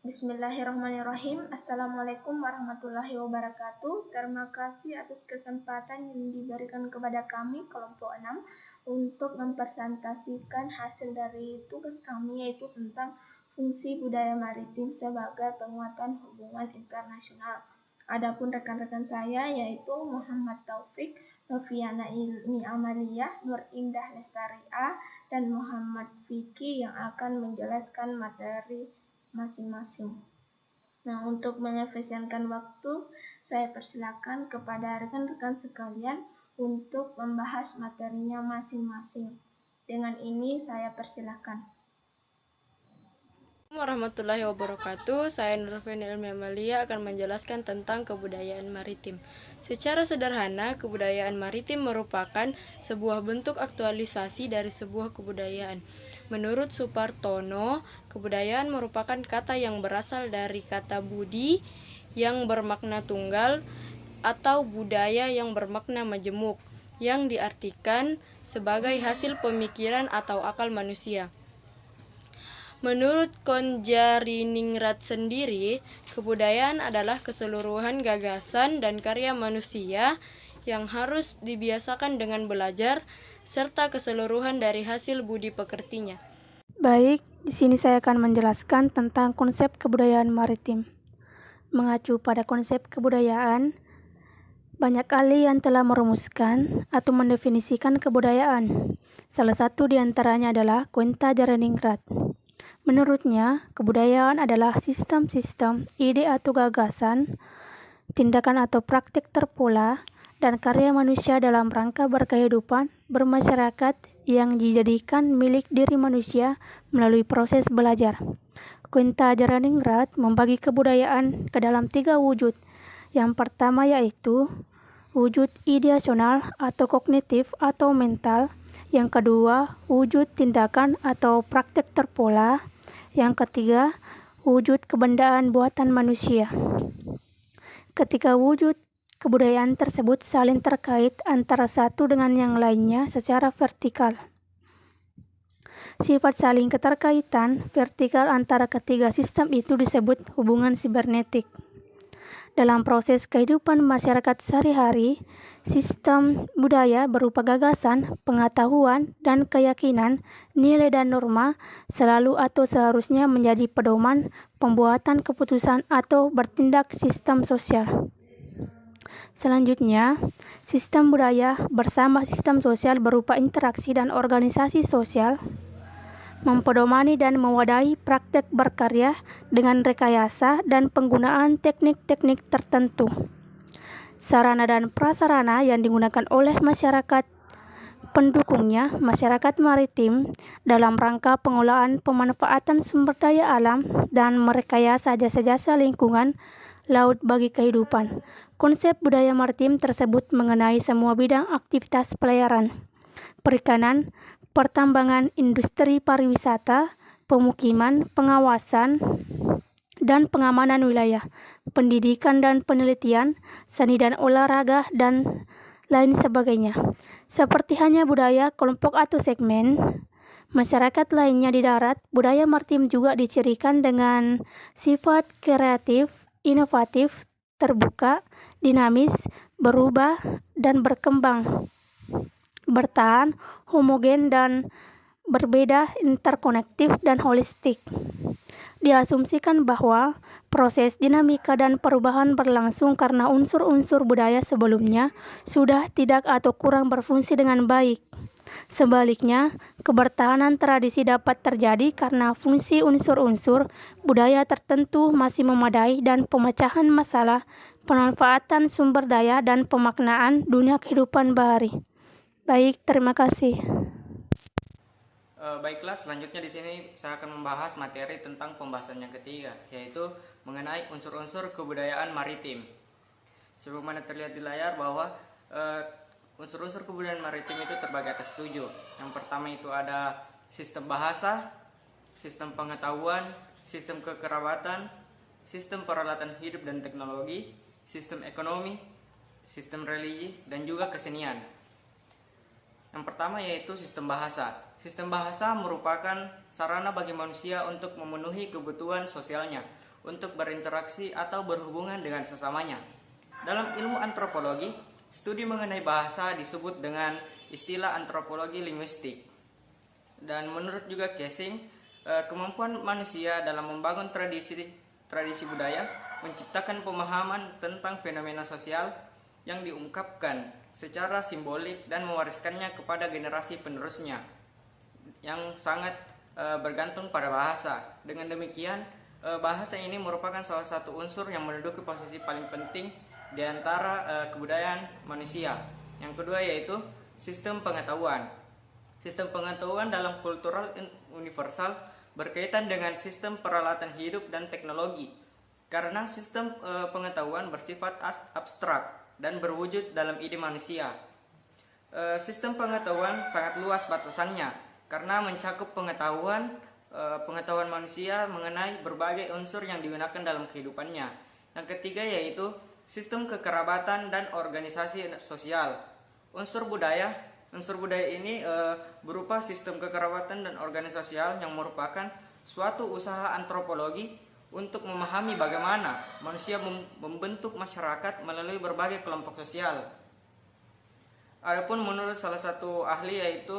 Bismillahirrahmanirrahim. Assalamualaikum warahmatullahi wabarakatuh. Terima kasih atas kesempatan yang diberikan kepada kami kelompok 6 untuk mempresentasikan hasil dari tugas kami, yaitu tentang fungsi budaya maritim sebagai penguatan hubungan internasional. Adapun rekan-rekan saya yaitu Muhammad Taufik, Noviana Ilmi Amalia, Nur Indah Lestari-A, dan Muhammad Vicky yang akan menjelaskan materi masing-masing. Nah, untuk mengefisienkan waktu, saya persilakan kepada rekan-rekan sekalian untuk membahas materinya masing-masing. Dengan ini saya persilakan. Warahmatullahi wabarakatuh. Saya Nurviana Ilmi Amalia akan menjelaskan tentang kebudayaan maritim. Secara sederhana, kebudayaan maritim merupakan sebuah bentuk aktualisasi dari sebuah kebudayaan. Menurut Supartono, kebudayaan merupakan kata yang berasal dari kata budi yang bermakna tunggal atau budaya yang bermakna majemuk, yang diartikan sebagai hasil pemikiran atau akal manusia. Menurut Konjariningrat sendiri, kebudayaan adalah keseluruhan gagasan dan karya manusia yang harus dibiasakan dengan belajar, serta keseluruhan dari hasil budi pekertinya. Baik, di sini saya akan menjelaskan tentang konsep kebudayaan maritim. Mengacu pada konsep kebudayaan, banyak ahli yang telah merumuskan atau mendefinisikan kebudayaan. Salah satu di antaranya adalah Konjariningrat. Menurutnya, kebudayaan adalah sistem-sistem, ide atau gagasan, tindakan atau praktik terpola, dan karya manusia dalam rangka berkehidupan, bermasyarakat yang dijadikan milik diri manusia melalui proses belajar. Konjariningrat membagi kebudayaan ke dalam 3 wujud. Yang pertama yaitu wujud ideasional atau kognitif atau mental. Yang kedua, wujud tindakan atau praktik terpola. Yang ketiga, wujud kebendaan buatan manusia. Ketika wujud kebudayaan tersebut saling terkait antara satu dengan yang lainnya secara vertikal. Sifat saling keterkaitan vertikal antara ketiga sistem itu disebut hubungan sibernetik. Dalam proses kehidupan masyarakat sehari-hari, sistem budaya berupa gagasan, pengetahuan, dan keyakinan, nilai dan norma selalu atau seharusnya menjadi pedoman pembuatan keputusan atau bertindak sistem sosial. Selanjutnya, sistem budaya bersama sistem sosial berupa interaksi dan organisasi sosial mempedomani dan mewadahi praktek berkarya dengan rekayasa dan penggunaan teknik-teknik tertentu. Sarana dan prasarana yang digunakan oleh masyarakat pendukungnya, masyarakat maritim, dalam rangka pengolahan pemanfaatan sumber daya alam dan merekayasa jasa-jasa lingkungan laut bagi kehidupan. Konsep budaya maritim tersebut mengenai semua bidang aktivitas pelayaran, perikanan, pertambangan, industri pariwisata, pemukiman, pengawasan, dan pengamanan wilayah, pendidikan dan penelitian, seni dan olahraga, dan lain sebagainya. Seperti hanya budaya kelompok atau segmen masyarakat lainnya di darat, budaya maritim juga dicirikan dengan sifat kreatif, inovatif, terbuka, dinamis, berubah, dan berkembang, bertahan, homogen, dan berbeda, interkonektif, dan holistik. Diasumsikan bahwa proses dinamika dan perubahan berlangsung karena unsur-unsur budaya sebelumnya sudah tidak atau kurang berfungsi dengan baik. Sebaliknya, kebertahanan tradisi dapat terjadi karena fungsi unsur-unsur budaya tertentu masih memadai dan pemecahan masalah, pemanfaatan sumber daya, dan pemaknaan dunia kehidupan bahari. Baik, terima kasih. Baiklah, selanjutnya di sini saya akan membahas materi tentang pembahasan yang ketiga, yaitu mengenai unsur-unsur kebudayaan maritim. Sebagaimana terlihat di layar bahwa unsur-unsur kebudayaan maritim itu terbagi atas 7. Yang pertama itu ada sistem bahasa, sistem pengetahuan, sistem kekerabatan, sistem peralatan hidup dan teknologi, sistem ekonomi, sistem religi, dan juga kesenian. Yang pertama yaitu sistem bahasa. Sistem bahasa merupakan sarana bagi manusia untuk memenuhi kebutuhan sosialnya, untuk berinteraksi atau berhubungan dengan sesamanya. Dalam ilmu antropologi, studi mengenai bahasa disebut dengan istilah antropologi linguistik. Dan menurut juga Casing, kemampuan manusia dalam membangun tradisi budaya menciptakan pemahaman tentang fenomena sosial yang diungkapkan secara simbolik dan mewariskannya kepada generasi penerusnya yang sangat bergantung pada bahasa. Dengan demikian, bahasa ini merupakan salah satu unsur yang menduduki posisi paling penting di antara kebudayaan manusia. Yang kedua yaitu sistem pengetahuan. Sistem pengetahuan dalam kultural universal berkaitan dengan sistem peralatan hidup dan teknologi. Karena sistem pengetahuan bersifat abstrak dan berwujud dalam ide manusia. Sistem pengetahuan sangat luas batasannya karena mencakup pengetahuan manusia mengenai berbagai unsur yang digunakan dalam kehidupannya. Yang ketiga yaitu sistem kekerabatan dan organisasi sosial. Unsur budaya ini berupa sistem kekerabatan dan organisasi sosial yang merupakan suatu usaha antropologi untuk memahami bagaimana manusia membentuk masyarakat melalui berbagai kelompok sosial. Adapun menurut salah satu ahli yaitu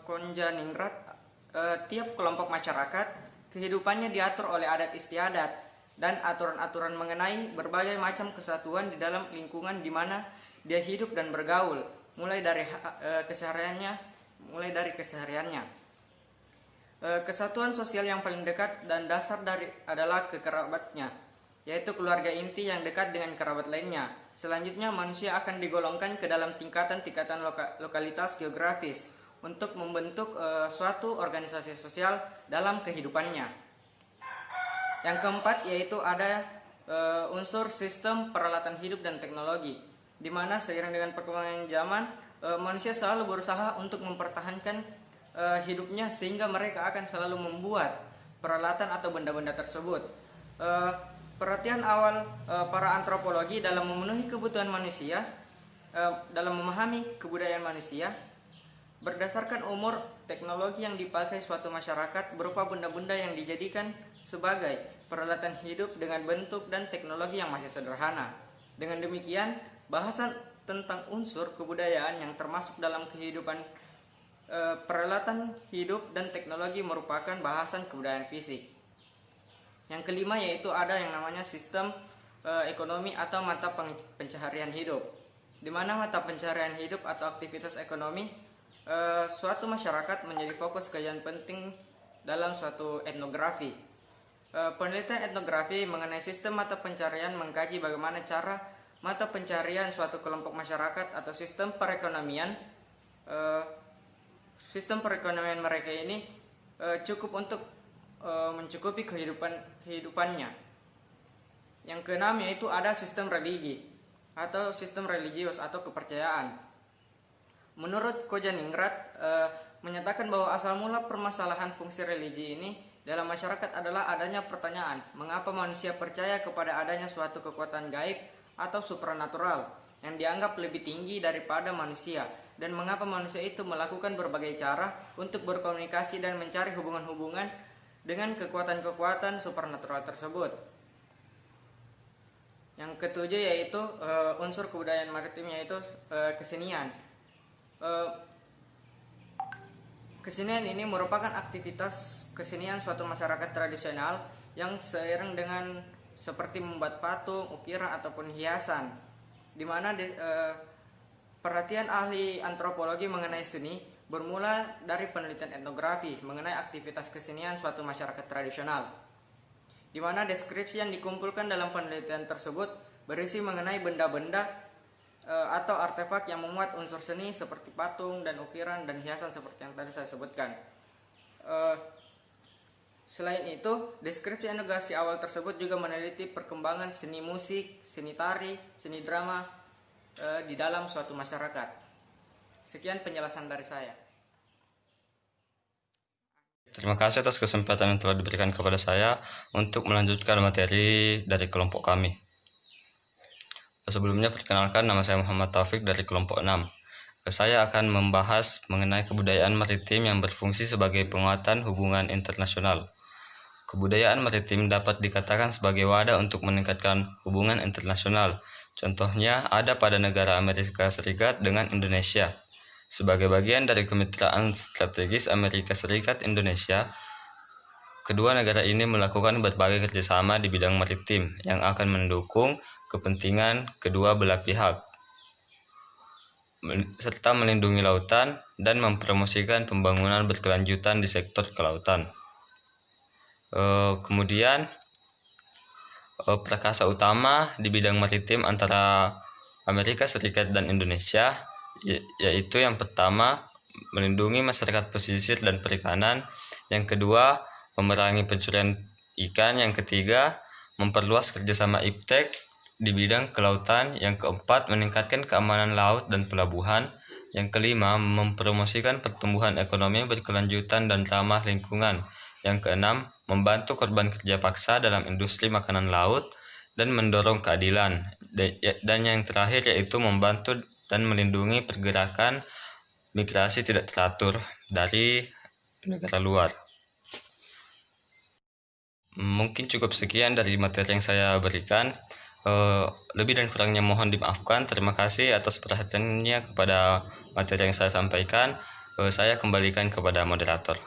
Konjaningrat, tiap kelompok masyarakat kehidupannya diatur oleh adat istiadat dan aturan-aturan mengenai berbagai macam kesatuan di dalam lingkungan di mana dia hidup dan bergaul, mulai dari kesehariannya. Kesatuan sosial yang paling dekat dan dasar adalah kekerabatnya, yaitu keluarga inti yang dekat dengan kerabat lainnya. Selanjutnya manusia akan digolongkan ke dalam tingkatan-tingkatan lokalitas geografis untuk membentuk suatu organisasi sosial dalam kehidupannya. Yang keempat yaitu ada unsur sistem peralatan hidup dan teknologi, di mana seiring dengan perkembangan zaman manusia selalu berusaha untuk mempertahankan hidupnya sehingga mereka akan selalu membuat peralatan atau benda-benda tersebut. Perhatian awal para antropologi dalam memenuhi kebutuhan manusia, dalam memahami kebudayaan manusia, berdasarkan umur teknologi yang dipakai suatu masyarakat berupa benda-benda yang dijadikan sebagai peralatan hidup dengan bentuk dan teknologi yang masih sederhana. Dengan demikian, bahasan tentang unsur kebudayaan yang termasuk dalam kehidupan peralatan hidup dan teknologi merupakan bahasan kebudayaan fisik. Yang kelima yaitu ada yang namanya sistem ekonomi atau mata pencaharian hidup, di mana mata pencaharian hidup atau aktivitas ekonomi suatu masyarakat menjadi fokus kajian penting dalam suatu etnografi. Penelitian etnografi mengenai sistem mata pencaharian mengkaji bagaimana cara mata pencaharian suatu kelompok masyarakat atau sistem perekonomian mereka ini cukup untuk mencukupi kehidupannya. Yang keenam yaitu ada sistem religi atau sistem religius atau kepercayaan. Menurut Konjaningrat menyatakan bahwa asal mula permasalahan fungsi religi ini dalam masyarakat adalah adanya pertanyaan mengapa manusia percaya kepada adanya suatu kekuatan gaib atau supranatural yang dianggap lebih tinggi daripada manusia, dan mengapa manusia itu melakukan berbagai cara untuk berkomunikasi dan mencari hubungan-hubungan dengan kekuatan-kekuatan supernatural tersebut. Yang ketujuh yaitu unsur kebudayaan maritim yaitu kesenian. Kesenian ini merupakan aktivitas kesenian suatu masyarakat tradisional yang seiring dengan seperti membuat patung, ukiran ataupun hiasan, di mana perhatian ahli antropologi mengenai seni bermula dari penelitian etnografi mengenai aktivitas kesenian suatu masyarakat tradisional, di mana deskripsi yang dikumpulkan dalam penelitian tersebut berisi mengenai benda-benda atau artefak yang memuat unsur seni seperti patung dan ukiran dan hiasan seperti yang tadi saya sebutkan. Selain itu, deskripsi etnografi awal tersebut juga meneliti perkembangan seni musik, seni tari, seni drama di dalam suatu masyarakat. Sekian penjelasan dari saya. Terima kasih atas kesempatan yang telah diberikan kepada saya untuk melanjutkan materi dari kelompok kami. Sebelumnya perkenalkan, nama saya Muhammad Taufik dari kelompok 6. Saya akan membahas mengenai kebudayaan maritim yang berfungsi sebagai penguatan hubungan internasional. Kebudayaan maritim dapat dikatakan sebagai wadah untuk meningkatkan hubungan internasional. Contohnya ada pada negara Amerika Serikat dengan Indonesia. Sebagai bagian dari kemitraan strategis Amerika Serikat-Indonesia, kedua negara ini melakukan berbagai kerjasama di bidang maritim yang akan mendukung kepentingan kedua belah pihak, serta melindungi lautan dan mempromosikan pembangunan berkelanjutan di sektor kelautan. Kemudian prakasa utama di bidang maritim antara Amerika Serikat dan Indonesia yaitu yang pertama melindungi masyarakat pesisir dan perikanan, yang kedua memerangi pencurian ikan, yang ketiga memperluas kerjasama iptek di bidang kelautan, yang keempat meningkatkan keamanan laut dan pelabuhan, yang kelima mempromosikan pertumbuhan ekonomi berkelanjutan dan ramah lingkungan, yang keenam membantu korban kerja paksa dalam industri makanan laut dan mendorong keadilan, dan yang terakhir yaitu membantu dan melindungi pergerakan migrasi tidak teratur dari negara luar. Mungkin cukup sekian dari materi yang saya berikan. Lebih dan kurangnya mohon dimaafkan. Terima kasih atas perhatiannya kepada materi yang saya sampaikan. Saya kembalikan kepada moderator.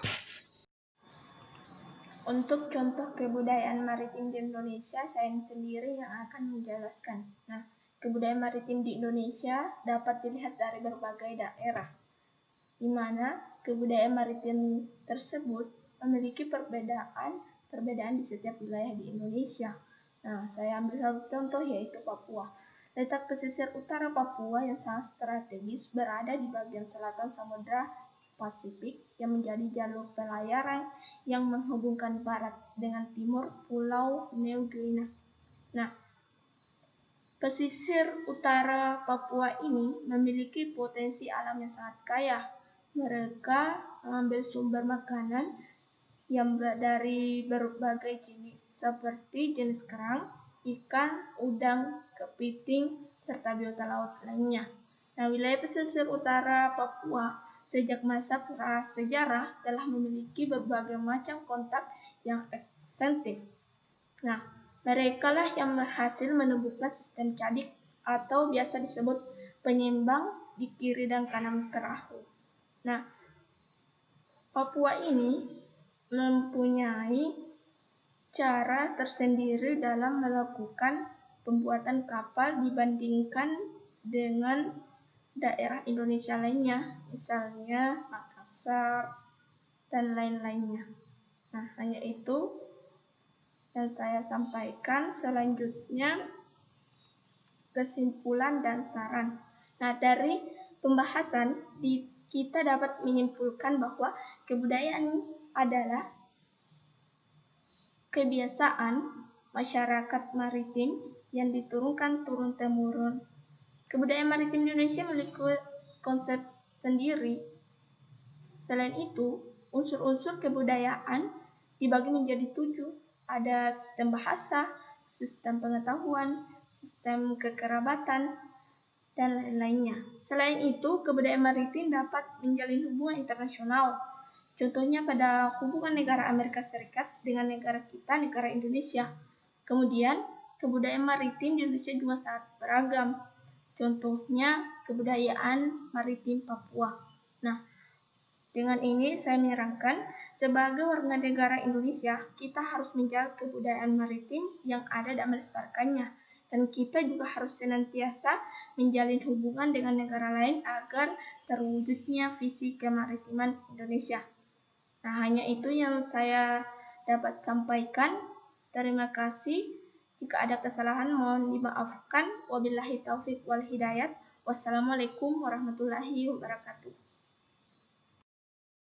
Untuk contoh kebudayaan maritim di Indonesia, saya sendiri yang akan menjelaskan. Nah, kebudayaan maritim di Indonesia dapat dilihat dari berbagai daerah, di mana kebudayaan maritim tersebut memiliki perbedaan di setiap wilayah di Indonesia. Nah, saya ambil satu contoh yaitu Papua. Letak pesisir utara Papua yang sangat strategis berada di bagian selatan Samudra Pasifik yang menjadi jalur pelayaran yang menghubungkan barat dengan timur Pulau New Guinea. Nah, pesisir utara Papua ini memiliki potensi alam yang sangat kaya. Mereka mengambil sumber makanan yang dari berbagai jenis, seperti jenis kerang, ikan, udang, kepiting, serta biota laut lainnya. Nah, wilayah pesisir utara Papua sejak masa prasejarah telah memiliki berbagai macam kontak yang ekstentif. Nah, mereka lah yang berhasil menemukan sistem cadik atau biasa disebut penyeimbang di kiri dan kanan perahu. Nah, Papua ini mempunyai cara tersendiri dalam melakukan pembuatan kapal dibandingkan dengan daerah Indonesia lainnya, misalnya Makassar dan lain-lainnya. Nah, hanya itu yang saya sampaikan. Selanjutnya kesimpulan dan saran. Nah, dari pembahasan kita dapat menyimpulkan bahwa kebudayaan adalah kebiasaan masyarakat maritim yang diturunkan turun-temurun. Kebudayaan maritim di Indonesia memiliki konsep sendiri. Selain itu, unsur-unsur kebudayaan dibagi menjadi 7. Ada sistem bahasa, sistem pengetahuan, sistem kekerabatan, dan lain-lainnya. Selain itu, kebudayaan maritim dapat menjalin hubungan internasional. Contohnya pada hubungan negara Amerika Serikat dengan negara kita, negara Indonesia. Kemudian, kebudayaan maritim di Indonesia juga sangat beragam. Contohnya, kebudayaan maritim Papua. Nah, dengan ini saya menyerangkan, sebagai warga negara Indonesia, kita harus menjaga kebudayaan maritim yang ada dan melestarikannya. Dan kita juga harus senantiasa menjalin hubungan dengan negara lain agar terwujudnya visi kemaritiman Indonesia. Nah, hanya itu yang saya dapat sampaikan. Terima kasih. Jika ada kesalahan mohon dimaafkan. Wabillahi taufik wal hidayat. Wassalamualaikum warahmatullahi wabarakatuh.